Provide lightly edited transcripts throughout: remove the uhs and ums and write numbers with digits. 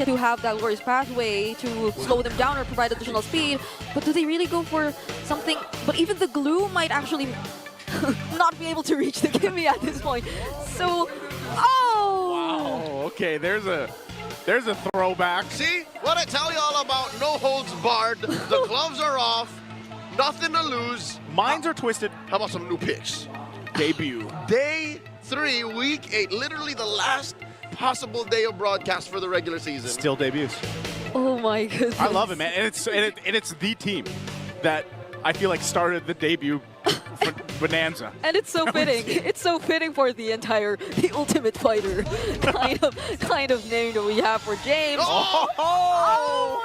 can do have that Warrior's Pathway to slow them down or provide additional speed. But do they really go for something? But even the glue might actually not be able to reach the Kimmy at this point. So, Wow, okay, there's a throwback. See, what I tell you all about no holds barred. The gloves are off, nothing to lose. Minds are twisted. How about some new picks? Debut. Day 3, week 8, literally the last possible day of broadcast for the regular season. Still debuts. oh my goodness. I love it, man. And it's the team that I feel like started the debut bonanza. And it's so fitting. It's so fitting for the Ultimate Fighter kind of name that we have for James. Oh!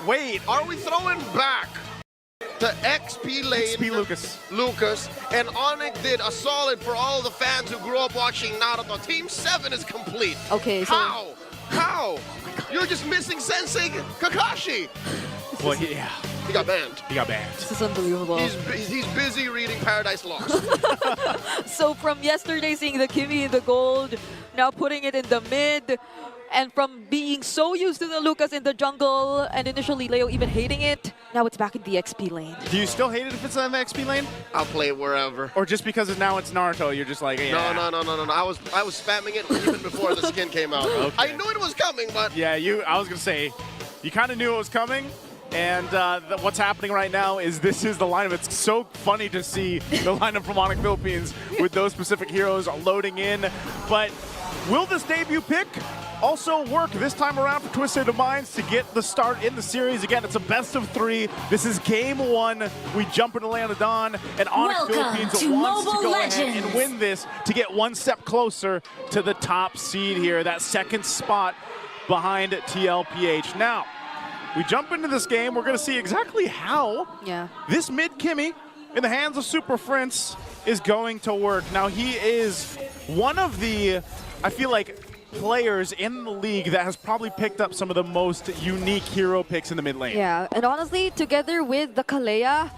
Wait, Are we throwing back to XP Lane? XP Lucas, and Onic did a solid for all the fans who grew up watching Naruto. Team 7 is complete. Okay, so How? You're just missing Sensei Kakashi. Well, yeah, He got banned. he got banned. this is unbelievable. He's busy reading Paradise Lost. So from yesterday seeing the Kimmy in the gold, now putting it in the mid, and from being so used to the Lucas in the jungle, and initially Leo even hating it, now it's back in the XP lane. Do you still hate it if it's in the XP lane? I'll play it wherever. Or just because now it's Naruto, you're just like, yeah. No. I was spamming it even before the skin came out. Okay. I knew it was coming, but Yeah, I was going to say, you kind of knew it was coming. And what's happening right now is this is the lineup. It's so funny to see the lineup from Onic Philippines with those specific heroes loading in. But will this debut pick also work this time around for Twisted Minds to get the start in the series? Again, it's a best of 3. This is game 1. We jump into Land of Dawn, and Onic Philippines wants to go ahead and win this to get one step closer to the top seed here, that second spot behind TLPH. Now, we jump into this game. We're going to see exactly how this mid Kimmy in the hands of Super Prince is going to work. Now, he is one of the, I feel like, players in the league that has probably picked up some of the most unique hero picks in the mid lane. Yeah, and honestly, together with the Kalea,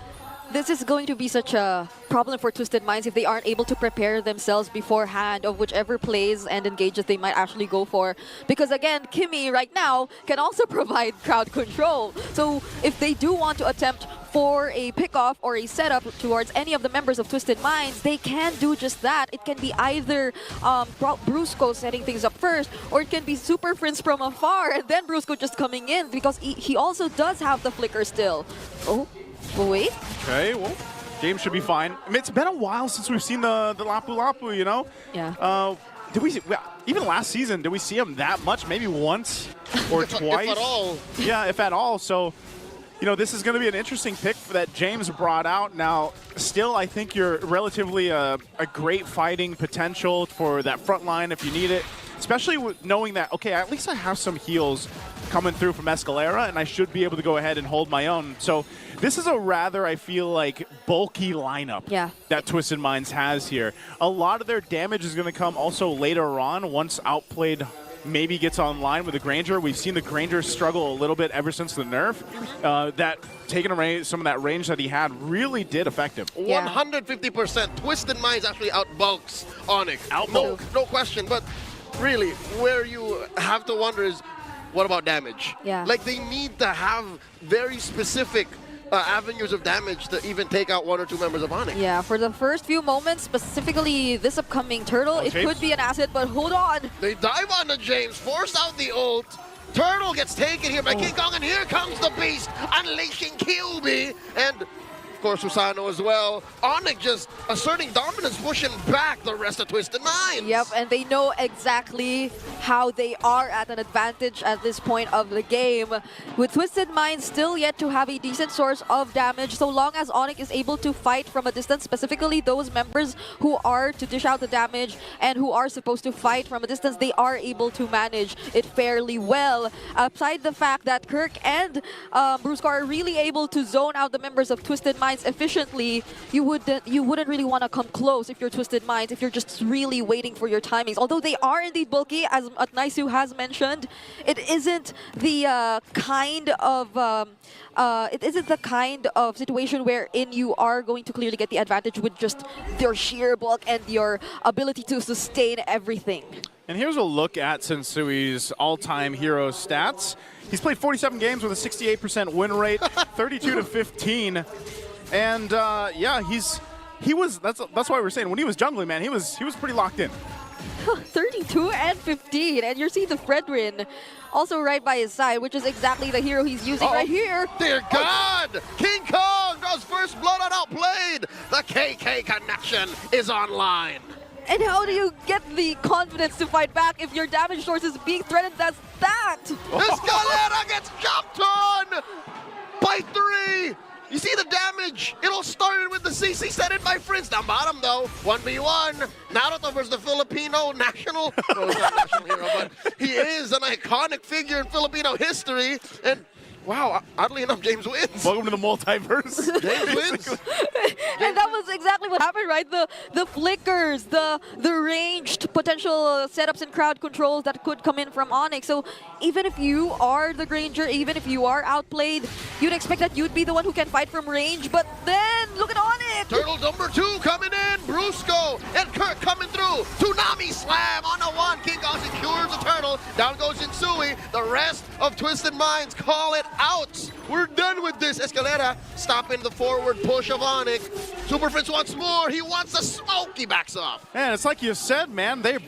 this is going to be such a problem for Twisted Minds if they aren't able to prepare themselves beforehand of whichever plays and engages they might actually go for. Because again, Kimmy right now can also provide crowd control. So if they do want to attempt for a pickoff or a setup towards any of the members of Twisted Minds, they can do just that. It can be either Brusco setting things up first, or it can be Super Prince from afar, and then Brusco just coming in because he also does have the flicker still. Oh, wait. Okay, well, game should be fine. I mean, it's been a while since we've seen the Lapu Lapu, you know? Yeah. Did we see, even last season, did we see him that much? Maybe once or twice? If at all. Yeah, if at all. So, you know, this is going to be an interesting pick that James brought out. Now, still, I think you're relatively a great fighting potential for that front line if you need it, especially with knowing that, okay, at least I have some heals coming through from Escalera, and I should be able to go ahead and hold my own. So this is a rather, I feel like, bulky lineup that Twisted Minds has here. A lot of their damage is going to come also later on once Outplayed maybe gets online with the Granger. We've seen the Granger struggle a little bit ever since the nerf. That taking away some of that range that he had really did affect him. 150%. Twisted Minds actually outbulks Onic. No question. But really, where you have to wonder is, what about damage? Yeah. Like, they need to have very specific avenues of damage to even take out 1 or 2 members of Onic. Yeah, for the first few moments, specifically this upcoming Turtle, it could be an asset, but hold on. They dive onto James, force out the ult. Turtle gets taken here by King Kong, and here comes the Beast, unleashing Kilby. And, of course, Susano as well. Onic just asserting dominance, pushing back the rest of Twisted Minds. Yep, and they know exactly how they are at an advantage at this point of the game. With Twisted Minds still yet to have a decent source of damage, so long as Onic is able to fight from a distance, specifically those members who are to dish out the damage and who are supposed to fight from a distance, they are able to manage it fairly well. Aside the fact that Kirk and Brusco are really able to zone out the members of Twisted Minds efficiently, you wouldn't really want to come close if you're Twisted Minds, if you're just really waiting for your timings. Although they are indeed bulky, as Naisu has mentioned, it isn't the kind of situation wherein you are going to clearly get the advantage with just your sheer bulk and your ability to sustain everything. And here's a look at Sensui's all-time hero stats. He's played 47 games with a 68% win rate, 32 to 15. And yeah, that's why we're saying when he was jungling, man, he was pretty locked in. 32 and 15, and you're seeing the Fredrin also right by his side, which is exactly the hero he's using right here. Dear God! King Kong draws first blood on Outplayed. The KK connection is online. And how do you get the confidence to fight back if your damage source is being threatened as that? Escalera gets jumped on by 3. You see the damage? It all started with the CC set in by Prince. Down bottom though, 1v1. Naruto versus the Filipino national. Well, he's not a national hero, but he is an iconic figure in Filipino history. And wow, oddly enough, James wins. Welcome to the multiverse. James wins. And that was exactly what happened, right? The flickers, the ranged potential setups and crowd controls that could come in from Onic. So even if you are the Granger, even if you are outplayed, you'd expect that you'd be the one who can fight from range. But then look at Onic. Turtle number 2 coming in. Brusco and Kirk coming through. Tsunami slam on a 1. King Kong secures the turtle. Down goes Insui. The rest of Twisted Minds call it out. We're done with this. Escalera stopping the forward push of Onic. Super Prince wants more. He wants the smoke. He backs off. And it's like you said, man, the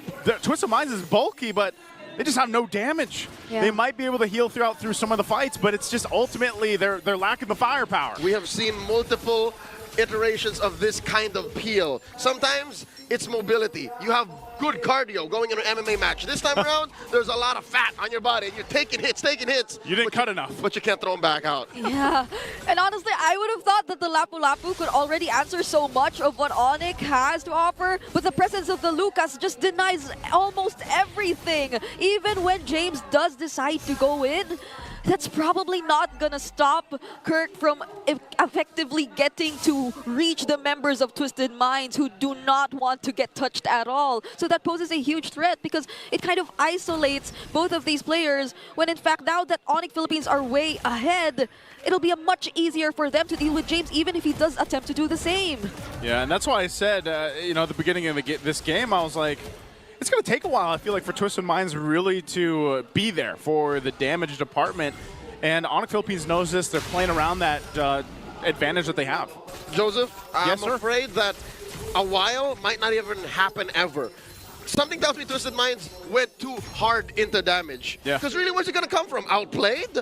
Twisted Minds is bulky, but they just have no damage. Yeah. They might be able to heal through some of the fights, but it's just ultimately they're lacking the firepower. We have seen multiple iterations of this kind of peel. Sometimes it's mobility. You have good cardio going in an MMA match. This time around, there's a lot of fat on your body. You're taking hits. You didn't cut enough. But you can't throw them back out. Yeah, and honestly, I would have thought that the Lapu Lapu could already answer so much of what Onic has to offer, but the presence of the Lucas just denies almost everything. Even when James does decide to go in, that's probably not gonna stop Kirk from effectively getting to reach the members of Twisted Minds who do not want to get touched at all. So that poses a huge threat because it kind of isolates both of these players when in fact now that Onic Philippines are way ahead, it'll be much easier for them to deal with James even if he does attempt to do the same. Yeah, and that's why I said, you know, at the beginning of this game, I was like, it's going to take a while, I feel like, for Twisted Minds really to be there for the damage department. And Onic Philippines knows this. They're playing around that advantage that they have. Joseph, Yes, I'm sir? afraid that a while might not even happen ever. Something tells me Twisted Minds went too hard into damage. Yeah. Because really, where's it going to come from? Outplayed?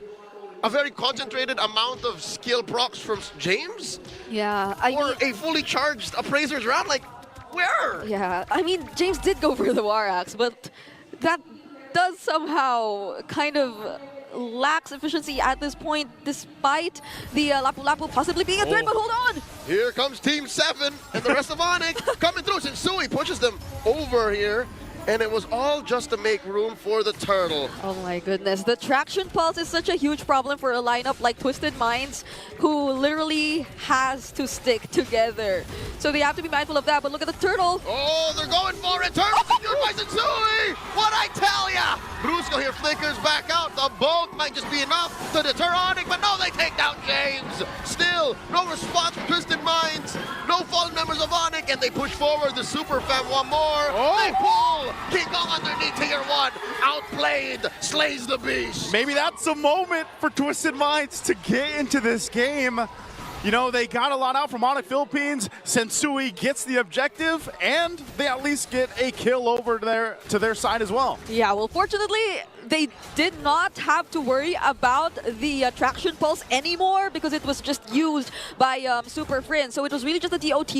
A very concentrated amount of skill procs from James? Yeah, Or a fully charged Appraiser's round? Like, where? Yeah, I mean, James did go for the War Axe, but that does somehow kind of lacks efficiency at this point, despite the Lapu Lapu possibly being a threat, but hold on! Here comes Team 7 and the rest of Onic coming through. Sensui pushes them over here, and it was all just to make room for the turtle. Oh my goodness, the traction pulse is such a huge problem for a lineup like Twisted Minds, who literally has to stick together. So they have to be mindful of that, but look at the turtle! Oh, they're going for it! Turtle secured by Sensui! What I tell ya! Brusco here flickers back out. The bolt might just be enough to deter Onic, but no, they take down James. Still, no response from Twisted Minds. No fallen members of Onic, and they push forward. The Super Fam one more. They pull. King Kong underneath tier 1. Outplayed. Slays the beast. Maybe that's a moment for Twisted Minds to get into this game. You know, they got a lot out from Onic Philippines. Sensui gets the objective, and they at least get a kill over there to their side as well. Yeah, well, fortunately, they did not have to worry about the traction pulse anymore because it was just used by Super Friend. So it was really just the DOT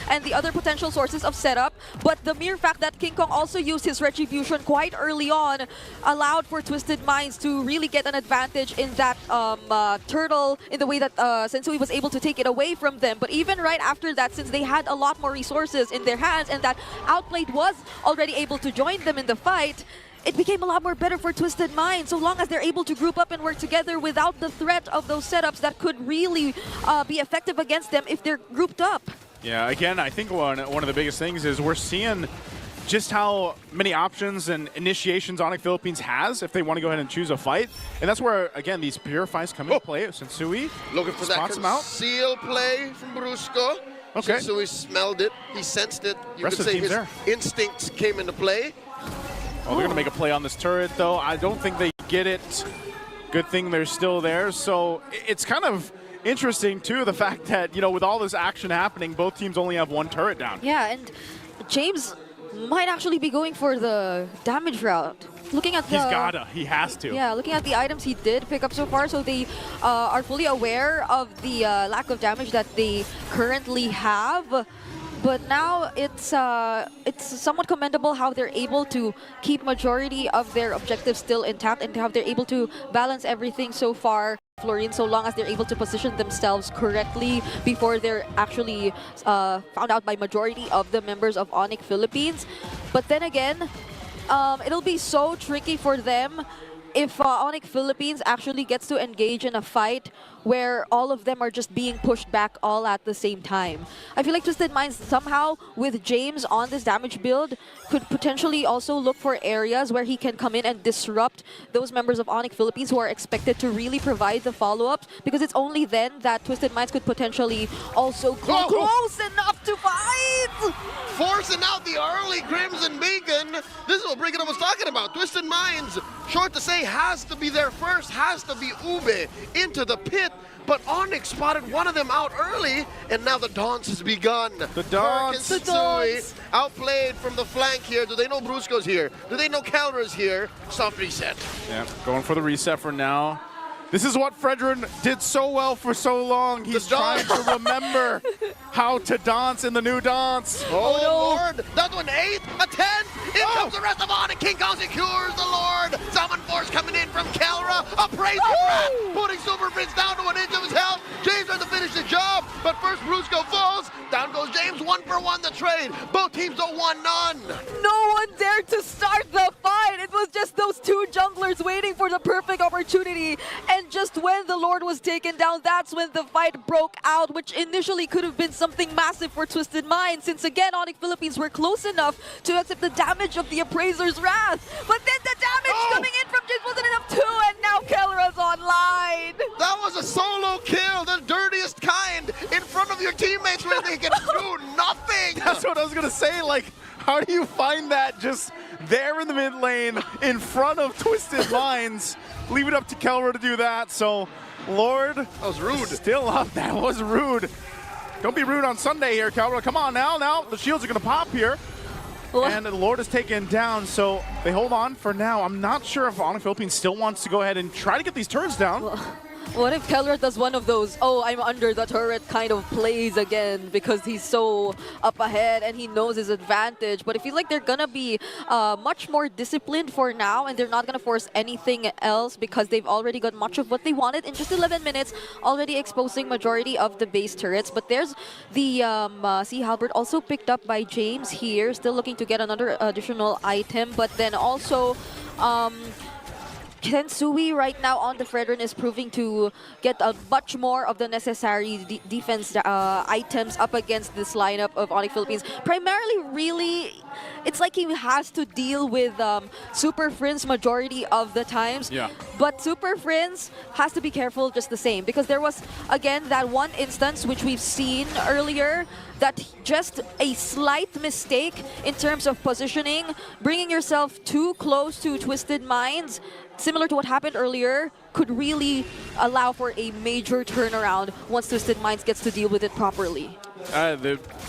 and the other potential sources of setup. But the mere fact that King Kong also used his Retribution quite early on allowed for Twisted Minds to really get an advantage in that turtle in the way that Sensui was able to take it away from them. But even right after that, since they had a lot more resources in their hands and that Outplayed was already able to join them in the fight, it became a lot more better for Twisted Minds so long as they're able to group up and work together without the threat of those setups that could really be effective against them if they're grouped up. Yeah, again, I think one of the biggest things is we're seeing just how many options and initiations Onic Philippines has if they want to go ahead and choose a fight. And that's where, again, these Purifies come into play. Sensui looking for that spots him out. conceal play from Brusco. Okay. Sensui smelled it. He sensed it. You Rest could of the say team's his there. instincts came into play. Oh, they're going to make a play on this turret, though. I don't think they get it. Good thing they're still there. So it's kind of interesting, too, the fact that, you know, with all this action happening, both teams only have one turret down. Yeah, and James might actually be going for the damage route. Looking at the... He's gotta. He has to. Yeah, looking at the items he did pick up so far, so they are fully aware of the lack of damage that they currently have. But now it's somewhat commendable how they're able to keep majority of their objectives still intact and how they're able to balance everything so far. Florine, so long as they're able to position themselves correctly before they're actually found out by majority of the members of Onic Philippines. But then again, it'll be so tricky for them if Onic Philippines actually gets to engage in a fight where all of them are just being pushed back all at the same time. I feel like Twisted Minds somehow, with James on this damage build, could potentially also look for areas where he can come in and disrupt those members of Onic Philippines who are expected to really provide the follow-ups, because it's only then that Twisted Minds could potentially also go close enough to fight! Forcing out the early Crimson Beacon. This is what Brigham was talking about. Twisted Minds, short to say, has to be there first, has to be Ube into the pit. But Onic spotted one of them out early, and now the dance has begun. The dance. The dance. Outplayed from the flank here. Do they know Brusco's here? Do they know Kelra's here? Soft reset. Yeah, going for the reset for now. This is what Fredrin did so well for so long. He's trying to remember how to dance in the new dance. Oh, no. Lord. That one 8, a 10. In comes the rest of Onic. King Kong secures the Lord. Summon Force coming in from Kelra. A praise wrap. Putting Super Prince down to an inch of his health. James has to finish the job. But first Brusco falls. Down goes James. 1-for-1 the trade. Both teams don't want none. No one dared to start the fight. It was just those two junglers waiting for the perfect opportunity. And just when the Lord was taken down, that's when the fight broke out, which initially could have been something massive for Twisted Minds, since again, Onic Philippines were close enough to accept the damage of the Appraiser's Wrath. But then the damage coming in from James wasn't enough too, and now Kelra's online. That was a solo kill, the dirtiest kind, in front of your teammates where they can do nothing. That's what I was going to say. Like, how do you find that just there in the mid lane in front of Twisted Minds? Leave it up to Kelra to do that. So, Lord, that was rude. Still up. That was rude. Don't be rude on Sunday here, Kelra. Come on now. Now the shields are going to pop here. And the Lord is taken down, so they hold on for now. I'm not sure if Onic Philippines still wants to go ahead and try to get these turrets down. What if Kelra does one of those, oh, I'm under the turret kind of plays again because he's so up ahead and he knows his advantage. But I feel like they're going to be much more disciplined for now, and they're not going to force anything else because they've already got much of what they wanted in just 11 minutes, already exposing majority of the base turrets. But there's the Sea Halberd also picked up by James here, still looking to get another additional item. But then also... Kensui right now on the Fredrin is proving to get a much more of the necessary defense items up against this lineup of Onic Philippines. Primarily, really, it's like he has to deal with Super Friends majority of the times. Yeah. But Super Friends has to be careful just the same, because there was, again, that one instance which we've seen earlier, that just a slight mistake in terms of positioning, bringing yourself too close to Twisted Minds, similar to what happened earlier, could really allow for a major turnaround once Twisted Minds gets to deal with it properly.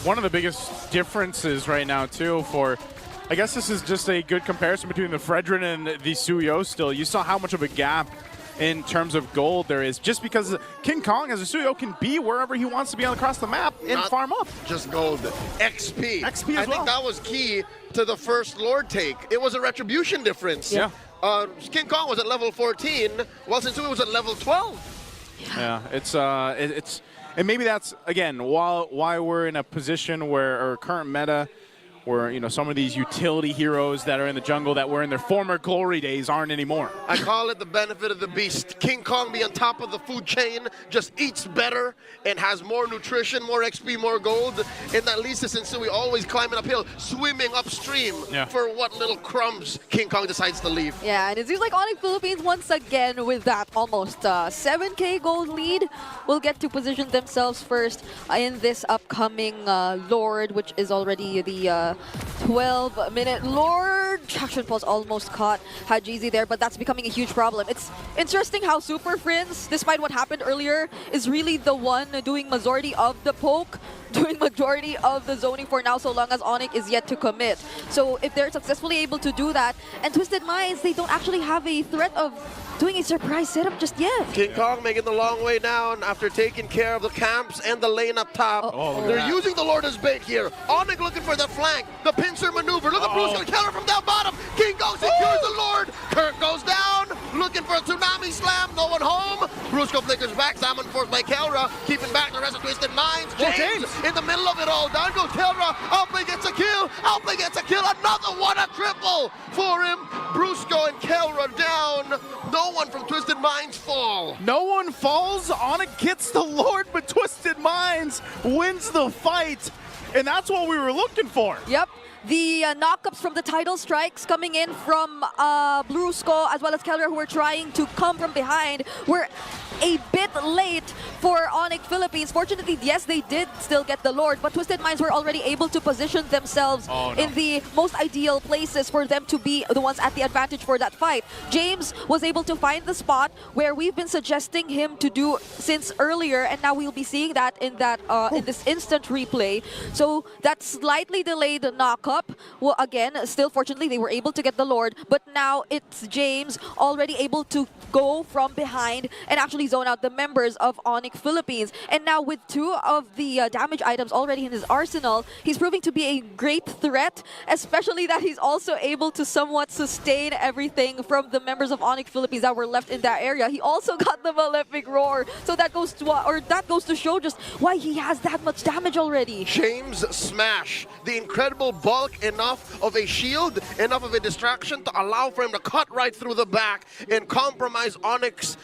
One of the biggest differences right now, too, for... I guess this is just a good comparison between the Fredrin and the Suyo still. You saw how much of a gap in terms of gold there is, just because King Kong as a Suyo can be wherever he wants to be across the map and farm up. Just gold. XP. XP as I think that was key to the first Lord take. It was a retribution difference. Yeah. King Kong was at level 14, while Sensui was at level 12. Yeah, and maybe that's, again, why we're in a position where our current meta, where, you know, some of these utility heroes that are in the jungle that were in their former glory days aren't anymore. I call it the benefit of the beast. King Kong be on top of the food chain, just eats better and has more nutrition, more XP, more gold. And that leads to Sensui always climbing uphill, swimming upstream for what little crumbs King Kong decides to leave. Yeah, and it seems like Onic Philippines once again with that almost 7K gold lead will get to position themselves first in this upcoming Lord, which is already the 12-minute Lord. Traction Pulse almost caught Hajizi there, but that's becoming a huge problem. It's interesting how Super Friends, despite what happened earlier, is really the one doing majority of the poke, doing majority of the zoning for now, so long as Onic is yet to commit. So if they're successfully able to do that, and Twisted Minds, they don't actually have a threat of doing a surprise setup just yet. King Kong making the long way down after taking care of the camps and the lane up top. They're using the Lord as bait here. Onic looking for the flank, the pincer maneuver. Look at Bruce counter from down bottom. King Kong secures the Lord. Kirk goes down, looking for a tsunami slam. No one home. Brusco flickers back. Salmon forced by Kelra, keeping back the rest of Twisted Minds. James in the middle of it all. Down goes Kelra. Outplay gets a kill. Outplay gets a kill. Another one, a triple for him. Brusco and Kelra down. No one from Twisted Minds fall. No one falls. Onic gets the Lord, but Twisted Minds wins the fight. And that's what we were looking for. Yep. The knockups from the title strikes coming in from Brusco as well as Kelra, who were trying to come from behind, were a bit late for Onic Philippines. Fortunately, yes, they did still get the Lord, but Twisted Minds were already able to position themselves in the most ideal places for them to be the ones at the advantage for that fight. James was able to find the spot where we've been suggesting him to do since earlier, and now we'll be seeing that in in this instant replay. So that slightly delayed knockup, well, again, still fortunately they were able to get the Lord, but now it's James already able to go from behind and actually zone out the members of Onic Philippines. And now with 2 of the damage items already in his arsenal, he's proving to be a great threat, especially that he's also able to somewhat sustain everything from the members of Onic Philippines that were left in that area. He also got the Malefic Roar, so that goes to show just why he has that much damage already. James smash, the incredible bulk, enough of a shield, enough of a distraction to allow for him to cut right through the back and compromise Onic's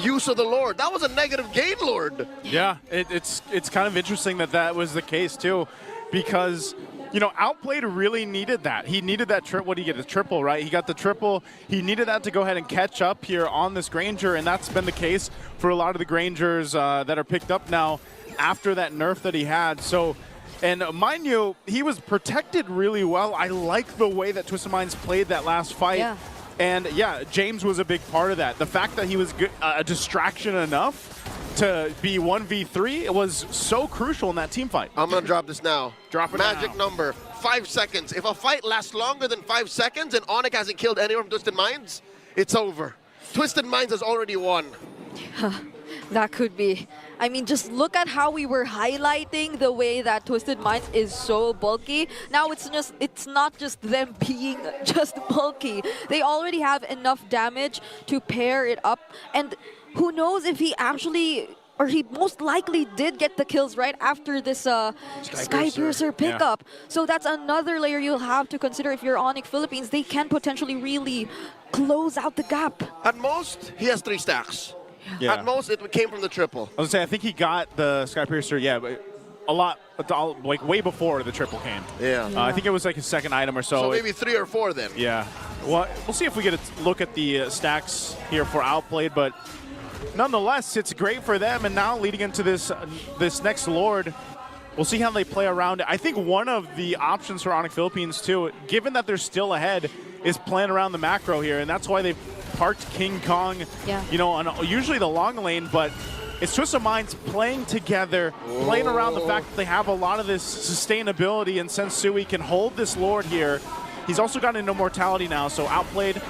use of the Lord. That was a negative gain Lord. Yeah, it's kind of interesting that that was the case too, because you know, Outplayed really needed that. He needed that what did he get? The triple, right? He got the triple. He needed that to go ahead and catch up here on this Granger, and that's been the case for a lot of the Grangers that are picked up now after that nerf that he had. So, and mind you, he was protected really well. I like the way that Twisted Minds played that last fight. Yeah. And yeah, James was a big part of that. The fact that he was a distraction enough to be 1v3, it was so crucial in that team fight. I'm gonna drop this now. Drop it Magic now. number, 5 seconds. If a fight lasts longer than 5 seconds and Onic hasn't killed anyone from Twisted Minds, it's over. Twisted Minds has already won. That could be. I mean, just look at how we were highlighting the way that Twisted Minds is so bulky. Now it's not just them being just bulky. They already have enough damage to pair it up. And who knows if he actually, or he most likely did get the kills right after this Skypiercer pickup. Yeah. So that's another layer you'll have to consider if you're Onic Philippines. They can potentially really close out the gap. At most, he has 3 stacks. Yeah. At most, it came from the triple. I was gonna say, I think he got the Skypiercer, yeah, a lot, like way before the triple came. Yeah. I think it was like his second item or so. So maybe 3 or 4 then. Yeah. Well, we'll see if we get a look at the stacks here for Outplayed, but nonetheless, it's great for them. And now leading into this next Lord, we'll see how they play around it. I think one of the options for Onic Philippines too, given that they're still ahead, is playing around the macro here, and that's why they've parked King Kong, you know, on usually the long lane, but it's Twisted Minds playing together, playing around the fact that they have a lot of this sustainability, and Sensui can hold this Lord here. He's also got an immortality now, so Outplayed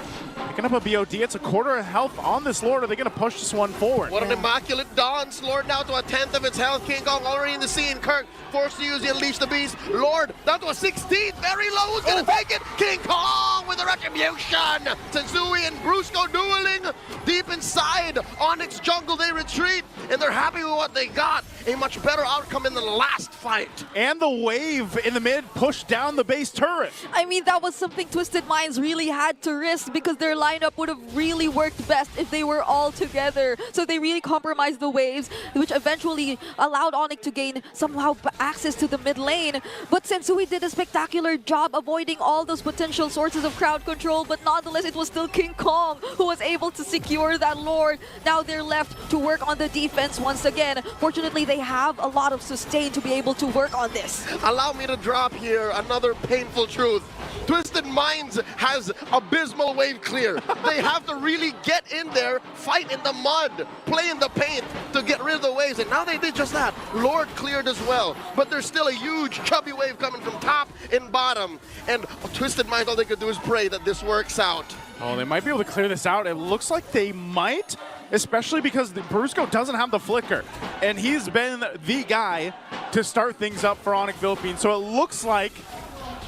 picking up a BOD. It's a quarter of health on this Lord. Are they going to push this one forward? What an immaculate dance. Lord now to a 10th of its health. King Kong already in the scene. Kirk forced to use the Unleash the Beast. Lord down to a 16th. Very low. Who's going to take it? King Kong with a retribution. Sensui and Brusco dueling deep inside Onyx jungle. They retreat, and they're happy with what they got. A much better outcome in the last fight. And the wave in the mid pushed down the base turret. I mean, that was something Twisted Minds really had to risk because their lineup would have really worked best if they were all together. So they really compromised the waves, which eventually allowed Onic to gain somehow access to the mid lane. But Sensui did a spectacular job avoiding all those potential sources of crowd control, but nonetheless, it was still King Kong who was able to secure that Lord. Now they're left to work on the defense defense once again. Fortunately, they have a lot of sustain to be able to work on this. Allow me to drop here another painful truth. Twisted Minds has abysmal wave clear. They have to really get in there, fight in the mud, play in the paint to get rid of the waves. And now they did just that. Lord cleared as well. But there's still a huge chubby wave coming from top and bottom. And Twisted Minds, all they could do is pray that this works out. Oh, they might be able to clear this out. It looks like they might, especially because Brusco doesn't have the flicker. And he's been the guy to start things up for Onic Philippines. So it looks like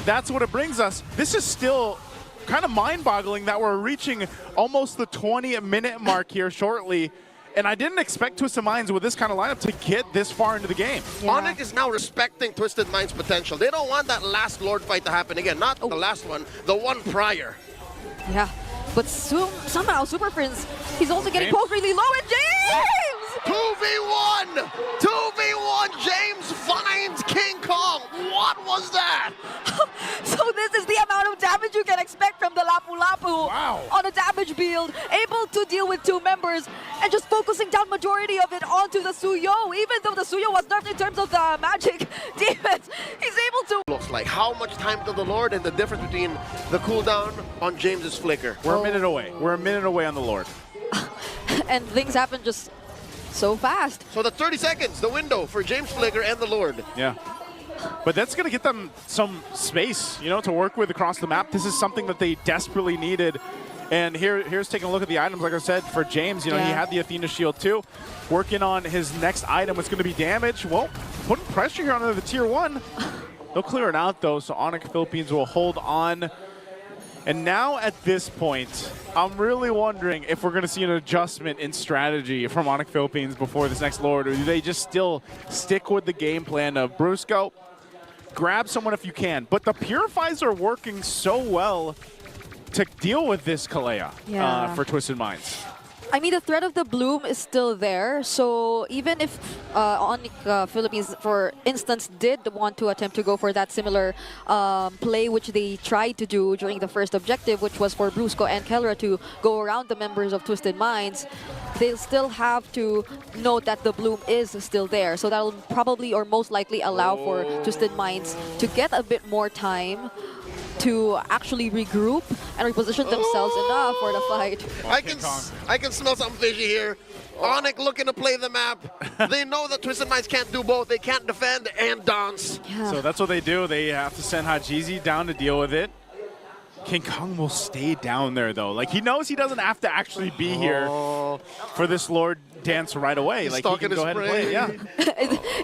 that's what it brings us. This is still kind of mind-boggling that we're reaching almost the 20-minute mark here shortly. And I didn't expect Twisted Minds with this kind of lineup to get this far into the game. Yeah. Onic is now respecting Twisted Minds' potential. They don't want that last Lord fight to happen again. Not the last one, the one prior. Yeah, but somehow Super Prince, he's also getting poked really low, and James! 2v1! 2v1! James finds King Kong! What was that? So this is the amount of damage you can expect from the Lapu-Lapu on a damage build, able to deal with two members and just focusing down majority of it onto the Suyo. Even though the Suyo was nerfed in terms of the magic defense, he's able to... Looks like how much time to the Lord and the difference between the cooldown on James's flicker. We're a minute away. We're a minute away on the Lord. And things happen just so fast. So the 30 seconds, the window for James Flicker and the Lord. Yeah. But that's going to get them some space, you know, to work with across the map. This is something that they desperately needed. And here's taking a look at the items. Like I said, for James, you know, he had the Athena shield too. Working on his next item, it's going to be damage. Well, putting pressure here on the tier 1. They'll clear it out though, so Onic Philippines will hold on. And now at this point, I'm really wondering if we're going to see an adjustment in strategy from Onic Philippines before this next Lord, or do they just still stick with the game plan of Brusco, grab someone if you can. But the Purifies are working so well to deal with this Kalea for Twisted Minds. I mean, the threat of the bloom is still there. So even if Onic Philippines, for instance, did want to attempt to go for that similar play, which they tried to do during the first objective, which was for Brusco and Kellera to go around the members of Twisted Minds, they'll still have to note that the bloom is still there. So that'll probably or most likely allow for Twisted Minds to get a bit more time to actually regroup and reposition themselves enough for the fight. I can smell something fishy here. Onic looking to play the map. They know that Twisted Minds can't do both. They can't defend and dance. Yeah. So that's what they do. They have to send Hajizi down to deal with it. King Kong will stay down there though. Like, he knows he doesn't have to actually be here for this Lord dance right away. Like, he can go ahead and play it. Yeah.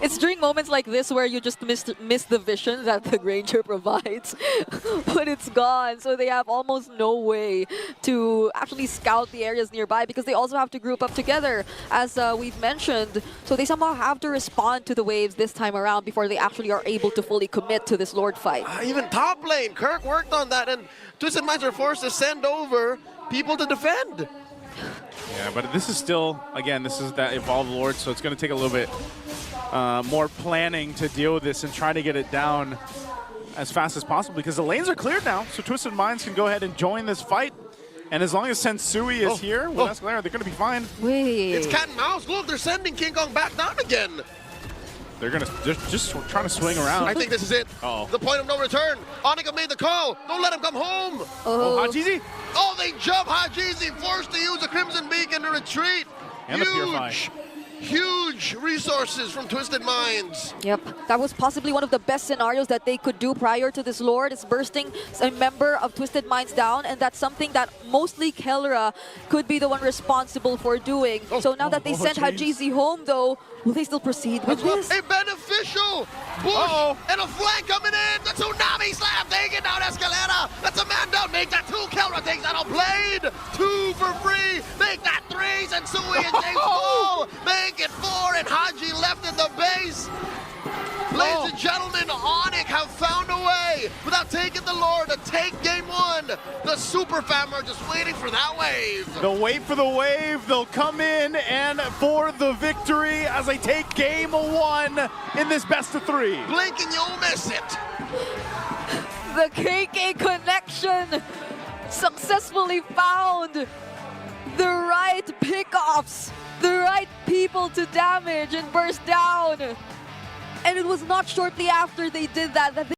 It's during moments like this where you just miss the vision that the Granger provides, but it's gone. So they have almost no way to actually scout the areas nearby because they also have to group up together, as we've mentioned. So they somehow have to respond to the waves this time around before they actually are able to fully commit to this Lord fight. Even top lane, Kirk worked on that, and Twisted Minds are forced to send over people to defend. Yeah, but this is still, again, this is that evolved Lord, so it's going to take a little bit more planning to deal with this and try to get it down as fast as possible because the lanes are cleared now, so Twisted Minds can go ahead and join this fight. And as long as Sensui is here with Escalera, they're going to be fine. Wait. It's cat and mouse. Look, they're sending King Kong back down again. They're going to just trying to swing around. I think this is it. The point of no return. Onica made the call. Don't let him come home. Hajizi? Oh, they jump Hajizi, forced to use the Crimson Beacon to retreat. And the Purify. Huge resources from Twisted Minds. Yep, that was possibly one of the best scenarios that they could do prior to this Lord. It's bursting a member of Twisted Minds down, and that's something that mostly Kellera could be the one responsible for doing. So now that they sent Hajizi home, though, will they still proceed with this? A beneficial bush and a flank coming in. The tsunami slam taking down Escalera. That's a man down. Make that 2. Kellera takes that on Blade. 2 for free. Make that 3. Sensui and James fall. Make it 4 and Haji left in the base. Ladies and gentlemen, Onic have found a way without taking the Lord to take game 1. The Super Fam are just waiting for that wave. They'll wait for the wave. They'll come in and for the victory as they take game 1 in this best of 3. Blink and you'll miss it. The KK connection successfully found the right pickoffs the right people to damage and burst down. And it was not shortly after they did that